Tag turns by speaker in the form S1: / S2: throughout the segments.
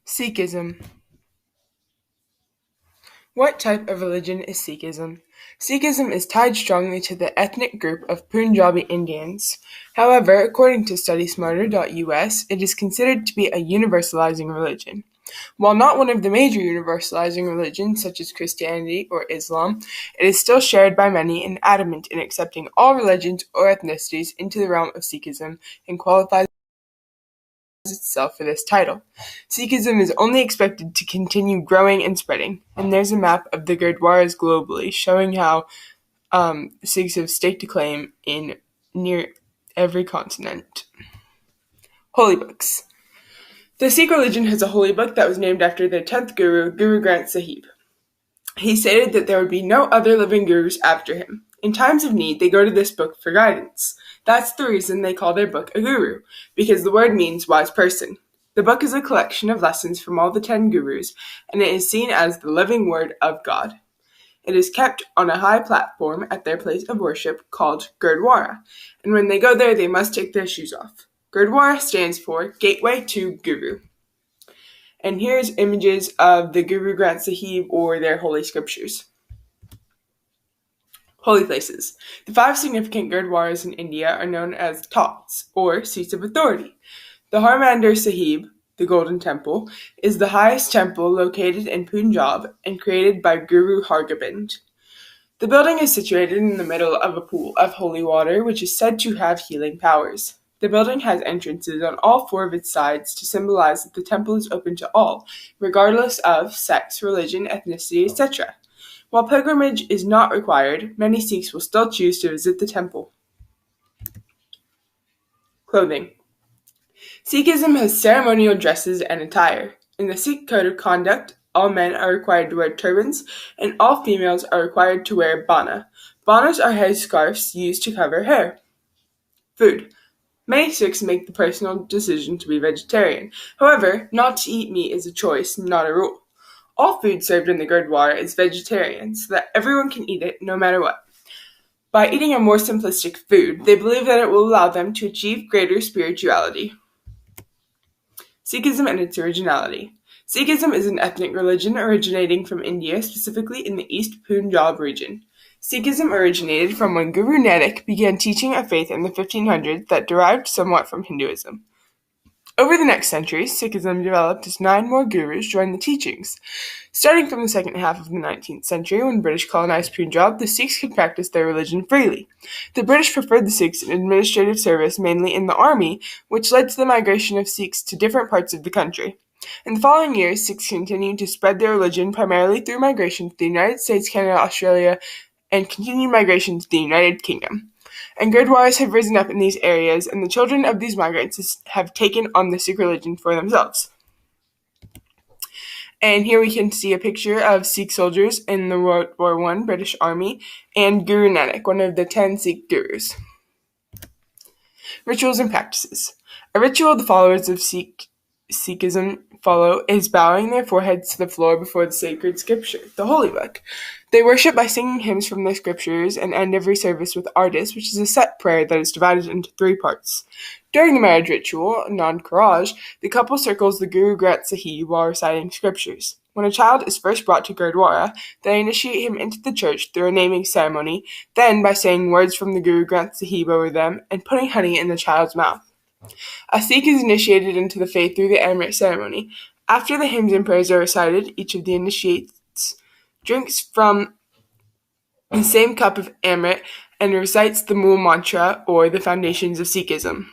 S1: Sikhism. What type of religion is Sikhism? Sikhism is tied strongly to the ethnic group of Punjabi Indians. However, according to StudySmarter.us, it is considered to be a universalizing religion. While not one of the major universalizing religions such as Christianity or Islam, it is still shared by many and adamant in accepting all religions or ethnicities into the realm of Sikhism and qualifies itself for this title. Sikhism is only expected to continue growing and spreading, and there's a map of the Gurdwaras globally showing how Sikhs have staked a claim in near every continent. Holy books. The Sikh religion has a holy book that was named after their 10th guru, Guru Granth Sahib. He stated that there would be no other living gurus after him. In times of need, they go to this book for guidance. That's the reason they call their book a guru, because the word means wise person. The book is a collection of lessons from all the 10 gurus, and it is seen as the living word of God. It is kept on a high platform at their place of worship called Gurdwara, and when they go there, they must take their shoes off. Gurdwara stands for Gateway to Guru. And here's images of the Guru Granth Sahib or their holy scriptures. Holy places. The 5 significant Gurdwaras in India are known as Takhts, or seats of authority. The Harmandir Sahib, the Golden Temple, is the highest temple located in Punjab and created by Guru Hargobind. The building is situated in the middle of a pool of holy water, which is said to have healing powers. The building has entrances on all 4 of its sides to symbolize that the temple is open to all, regardless of sex, religion, ethnicity, etc. While pilgrimage is not required, many Sikhs will still choose to visit the temple. Clothing. Sikhism has ceremonial dresses and attire. In the Sikh code of conduct, all men are required to wear turbans, and all females are required to wear bana. Banas are headscarves used to cover hair. Food. Many Sikhs make the personal decision to be vegetarian. However, not to eat meat is a choice, not a rule. All food served in the Gurdwara is vegetarian, so that everyone can eat it no matter what. By eating a more simplistic food, they believe that it will allow them to achieve greater spirituality. Sikhism and its originality. Sikhism is an ethnic religion originating from India, specifically in the East Punjab region. Sikhism originated from when Guru Nanak began teaching a faith in the 1500s that derived somewhat from Hinduism. Over the next centuries, Sikhism developed as 9 more gurus joined the teachings. Starting from the second half of the 19th century, when British colonized Punjab, the Sikhs could practice their religion freely. The British preferred the Sikhs in administrative service, mainly in the army, which led to the migration of Sikhs to different parts of the country. In the following years, Sikhs continued to spread their religion primarily through migration to the United States, Canada, Australia, and continued migration to the United Kingdom. And Gurdwaras have risen up in these areas, and the children of these migrants have taken on the Sikh religion for themselves. And here we can see a picture of Sikh soldiers in the World War I British Army and Guru Nanak, one of the 10 Sikh gurus. Rituals and practices. A ritual the followers of Sikhism follow is bowing their foreheads to the floor before the sacred scripture, the Holy Book. They worship by singing hymns from the scriptures and end every service with artis, which is a set prayer that is divided into 3 parts. During the marriage ritual, Nand Karaj, the couple circles the Guru Granth Sahib while reciting scriptures. When a child is first brought to Gurdwara, they initiate him into the church through a naming ceremony, then by saying words from the Guru Granth Sahib over them and putting honey in the child's mouth. A Sikh is initiated into the faith through the Amrit ceremony. After the hymns and prayers are recited, each of the initiates drinks from the same cup of Amrit and recites the Mool mantra, or the foundations of Sikhism.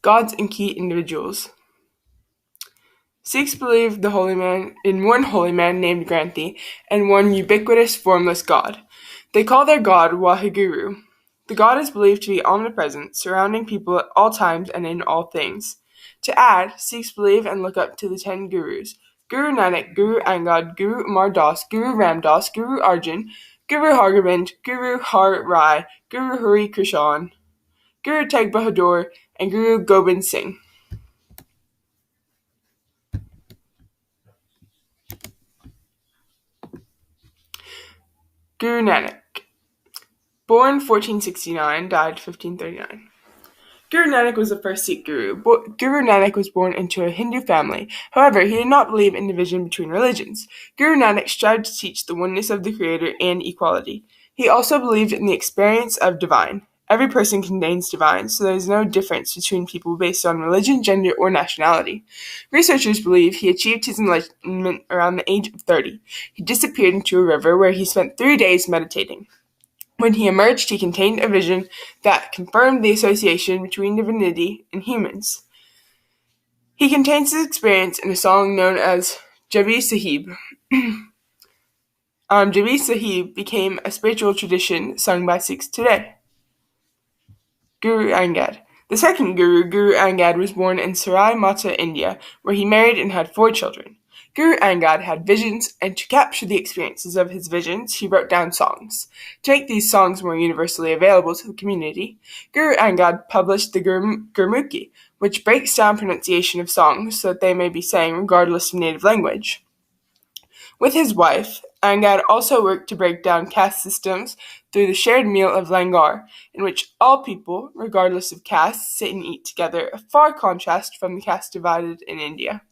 S1: Gods and key individuals. Sikhs believe in one holy man named Granthi and one ubiquitous formless God. They call their God Waheguru. The God is believed to be omnipresent, surrounding people at all times and in all things. To add, Sikhs believe and look up to the 10 gurus: Guru Nanak, Guru Angad, Guru Amar Das, Guru Ramdas, Guru Arjan, Guru Hargobind, Guru Har Rai, Guru Hari Krishan, Guru Teg Bahadur, and Guru Gobind Singh. Guru Nanak. Born 1469, died 1539. Guru Nanak was the first Sikh guru. Guru Nanak was born into a Hindu family. However, he did not believe in division between religions. Guru Nanak strived to teach the oneness of the Creator and equality. He also believed in the experience of divine. Every person contains divine, so there is no difference between people based on religion, gender, or nationality. Researchers believe he achieved his enlightenment around the age of 30. He disappeared into a river where he spent 3 days meditating. When he emerged, he contained a vision that confirmed the association between divinity and humans. He contains his experience in a song known as Jabi Sahib. Jabi Sahib became a spiritual tradition sung by Sikhs today. Guru Angad. The second Guru, Guru Angad, was born in Sarai Mata, India, where he married and had 4 children. Guru Angad had visions, and to capture the experiences of his visions, he wrote down songs. To make these songs more universally available to the community, Guru Angad published the Gurmukhi, which breaks down pronunciation of songs so that they may be sang regardless of native language. With his wife, Angad also worked to break down caste systems through the shared meal of langar, in which all people, regardless of caste, sit and eat together, a far contrast from the caste divided in India.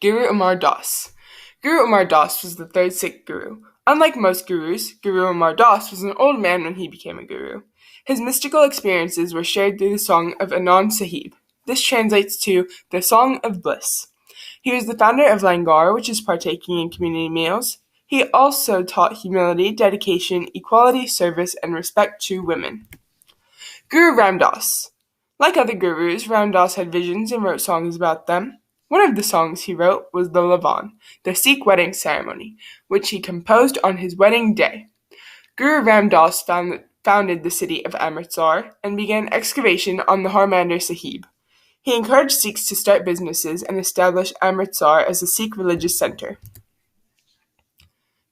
S1: Guru Amar Das. Guru Amar Das was the third Sikh guru. Unlike most gurus, Guru Amar Das was an old man when he became a guru. His mystical experiences were shared through the song of Anand Sahib. This translates to the Song of Bliss. He was the founder of Langar, which is partaking in community meals. He also taught humility, dedication, equality, service, and respect to women. Guru Ram Das. Like other gurus, Ram Das had visions and wrote songs about them. One of the songs he wrote was the Lavan, the Sikh wedding ceremony, which he composed on his wedding day. Guru Ram Das founded the city of Amritsar and began excavation on the Harmandir Sahib. He encouraged Sikhs to start businesses and establish Amritsar as a Sikh religious center.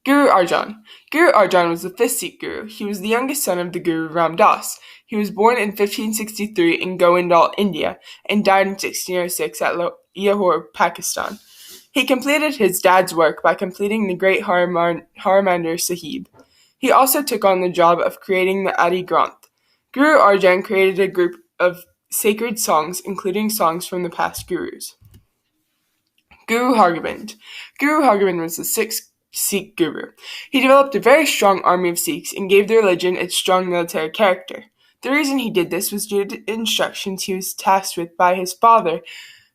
S1: Guru Arjan. Guru Arjan was the 5th Sikh guru. He was the youngest son of the Guru Ram Das. He was born in 1563 in Goindwal, India, and died in 1606 at Lahore, Pakistan. He completed his dad's work by completing the Great Harmandir Sahib. He also took on the job of creating the Adi Granth. Guru Arjan created a group of sacred songs, including songs from the past gurus. Guru Hargobind. Guru Hargobind was the 6th Sikh guru. He developed a very strong army of Sikhs and gave the religion its strong military character. The reason he did this was due to instructions he was tasked with by his father,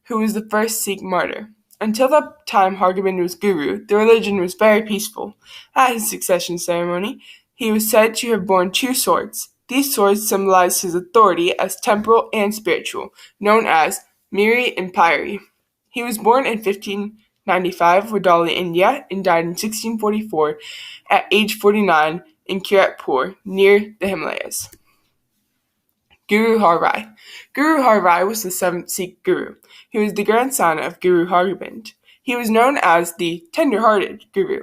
S1: who was the first Sikh martyr. Until the time Hargobind was guru, the religion was very peaceful. At his succession ceremony, he was said to have borne 2 swords. These swords symbolized his authority as temporal and spiritual, known as Miri and Pyri. He was born in 1595, Wadali, India, and died in 1644 at age 49 in Kiratpur, near the Himalayas. Guru Har Rai. Guru Har Rai was the 7th Sikh guru. He was the grandson of Guru Hargobind. He was known as the tender-hearted guru.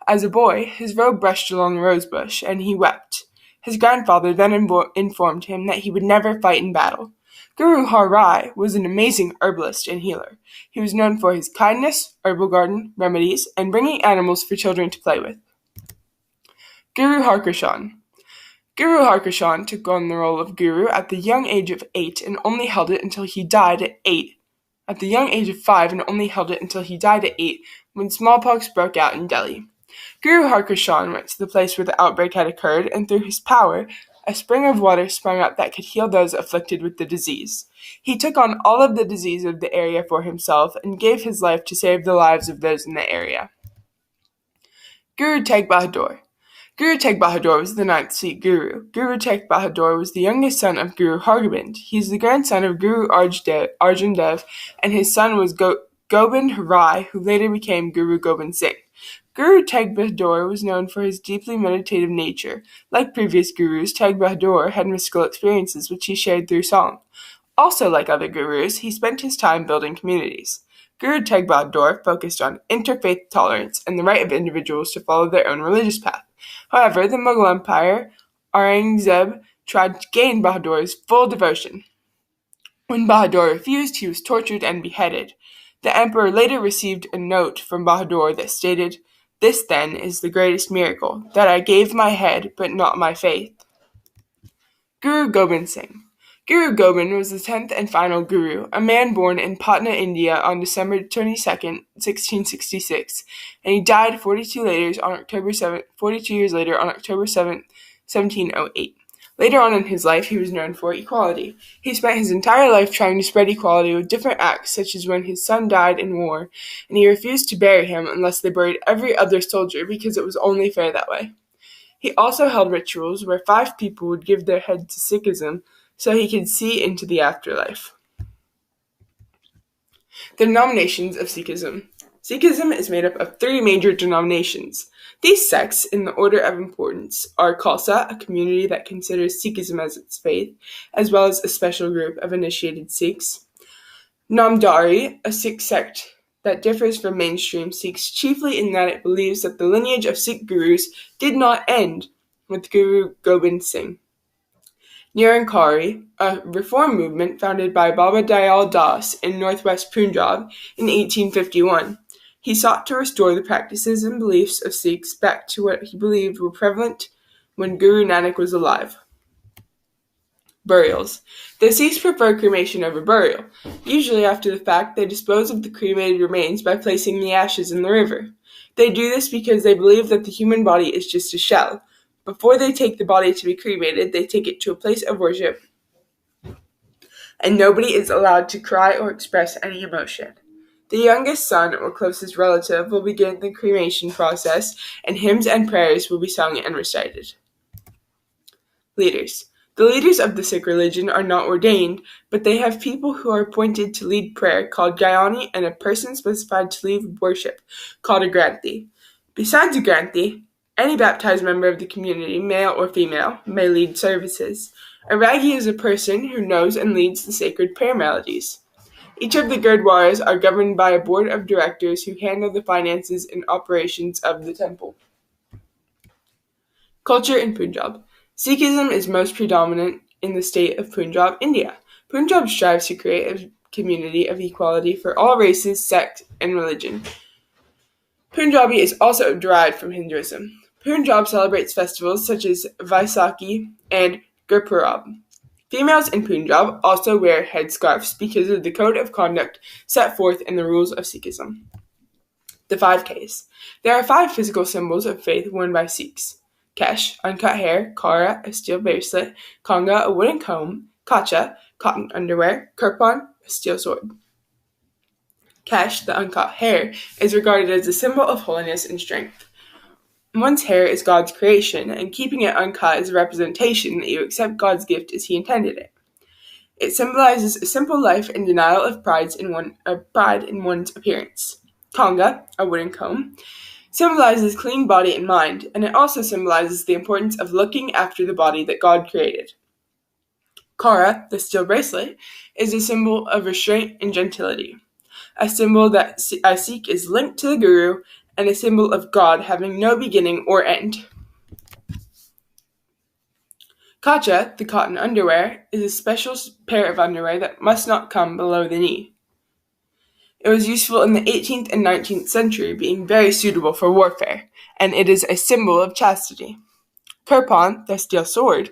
S1: As a boy, his robe brushed along a rosebush, and he wept. His grandfather then informed him that he would never fight in battle. Guru Har Rai was an amazing herbalist and healer. He was known for his kindness, herbal garden, remedies, and bringing animals for children to play with. Guru Harkrishan. Guru Harkrishan took on the role of guru at the young age of 8 and only held it until he died at 8. At the young age of 5 and only held it until he died at 8 when smallpox broke out in Delhi. Guru Harkrishan went to the place where the outbreak had occurred, and through his power, a spring of water sprung up that could heal those afflicted with the disease. He took on all of the disease of the area for himself and gave his life to save the lives of those in the area. Guru Tegh Bahadur. Guru Tegh Bahadur was the 9th Sikh guru. Guru Tegh Bahadur was the youngest son of Guru Hargobind. He is the grandson of Guru Arjan Dev, and his son was Gobind Rai, who later became Guru Gobind Singh. Guru Tegh Bahadur was known for his deeply meditative nature. Like previous gurus, Tegh Bahadur had mystical experiences which he shared through song. Also, like other gurus, he spent his time building communities. Guru Tegh Bahadur focused on interfaith tolerance and the right of individuals to follow their own religious path. However, the Mughal Empire, Aurangzeb, tried to gain Bahadur's full devotion. When Bahadur refused, he was tortured and beheaded. The emperor later received a note from Bahadur that stated, "This, then, is the greatest miracle, that I gave my head, but not my faith." Guru Gobind Singh. Guru Gobind was the 10th and final guru, a man born in Patna, India on December 22nd, 1666, and he died 42 years later on October 7th, 1708. Later on in his life, he was known for equality. He spent his entire life trying to spread equality with different acts, such as when his son died in war, and he refused to bury him unless they buried every other soldier because it was only fair that way. He also held rituals where 5 people would give their head to Sikhism so he could see into the afterlife. The denominations of Sikhism. Sikhism is made up of 3 major denominations. These sects, in the order of importance, are Khalsa, a community that considers Sikhism as its faith, as well as a special group of initiated Sikhs. Namdhari, a Sikh sect that differs from mainstream Sikhs chiefly in that it believes that the lineage of Sikh gurus did not end with Guru Gobind Singh. Nirankari, a reform movement founded by Baba Dayal Das in northwest Punjab in 1851. He sought to restore the practices and beliefs of Sikhs back to what he believed were prevalent when Guru Nanak was alive. Burials. The Sikhs prefer cremation over burial. Usually after the fact, they dispose of the cremated remains by placing the ashes in the river. They do this because they believe that the human body is just a shell. Before they take the body to be cremated, they take it to a place of worship, and nobody is allowed to cry or express any emotion. The youngest son or closest relative will begin the cremation process, and hymns and prayers will be sung and recited. Leaders. The leaders of the Sikh religion are not ordained, but they have people who are appointed to lead prayer called Gyani and a person specified to lead worship called a Granthi. Besides a Granthi, any baptized member of the community, male or female, may lead services. A Raegi is a person who knows and leads the sacred prayer melodies. Each of the Gurdwaras are governed by a board of directors who handle the finances and operations of the temple. Culture in Punjab. Sikhism is most predominant in the state of Punjab, India. Punjab strives to create a community of equality for all races, sects, and religion. Punjabi is also derived from Hinduism. Punjab celebrates festivals such as Vaisakhi and Gurpurab. Females in Punjab also wear headscarves because of the code of conduct set forth in the rules of Sikhism. The 5 Ks. There are 5 physical symbols of faith worn by Sikhs. Kesh, uncut hair; Kara, a steel bracelet; Kanga, a wooden comb; Kacha, cotton underwear; Kirpan, a steel sword. Kesh, the uncut hair, is regarded as a symbol of holiness and strength. One's hair is God's creation, and keeping it uncut is a representation that you accept God's gift as He intended it. It symbolizes a simple life and denial of pride in one's appearance. Kanga, a wooden comb, symbolizes clean body and mind, and it also symbolizes the importance of looking after the body that God created. Kara, the steel bracelet, is a symbol of restraint and gentility, a symbol that a Sikh is linked to the Guru, and a symbol of God having no beginning or end. Kacha, the cotton underwear, is a special pair of underwear that must not come below the knee. It was useful in the 18th and 19th century, being very suitable for warfare, and it is a symbol of chastity. Kirpan, the steel sword,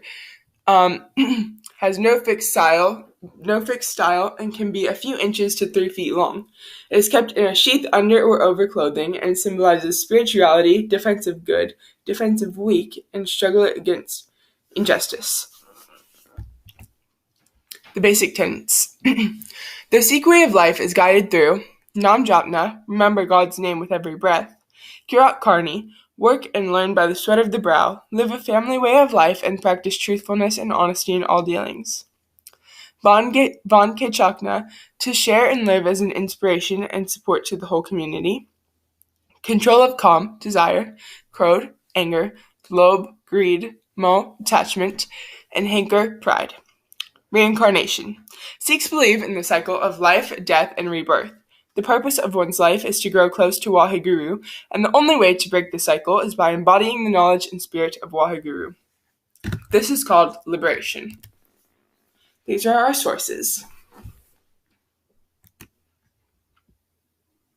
S1: has no fixed style, and can be a few inches to 3 feet long. It is kept in a sheath under or over clothing, and symbolizes spirituality, defense of good, defense of weak, and struggle against injustice. The basic tenets. The Sikh way of life is guided through Nam Japna, remember God's name with every breath; Kirat Karni, work and learn by the sweat of the brow; live a family way of life and practice truthfulness and honesty in all dealings. Van Ke Chakna, to share and live as an inspiration and support to the whole community. Control of Kam, desire; Krodh, anger; Lobh, greed; Moh, attachment; and Hankar, pride. Reincarnation. Sikhs believe in the cycle of life, death, and rebirth. The purpose of one's life is to grow close to Waheguru, and the only way to break the cycle is by embodying the knowledge and spirit of Waheguru. This is called liberation. These are our sources.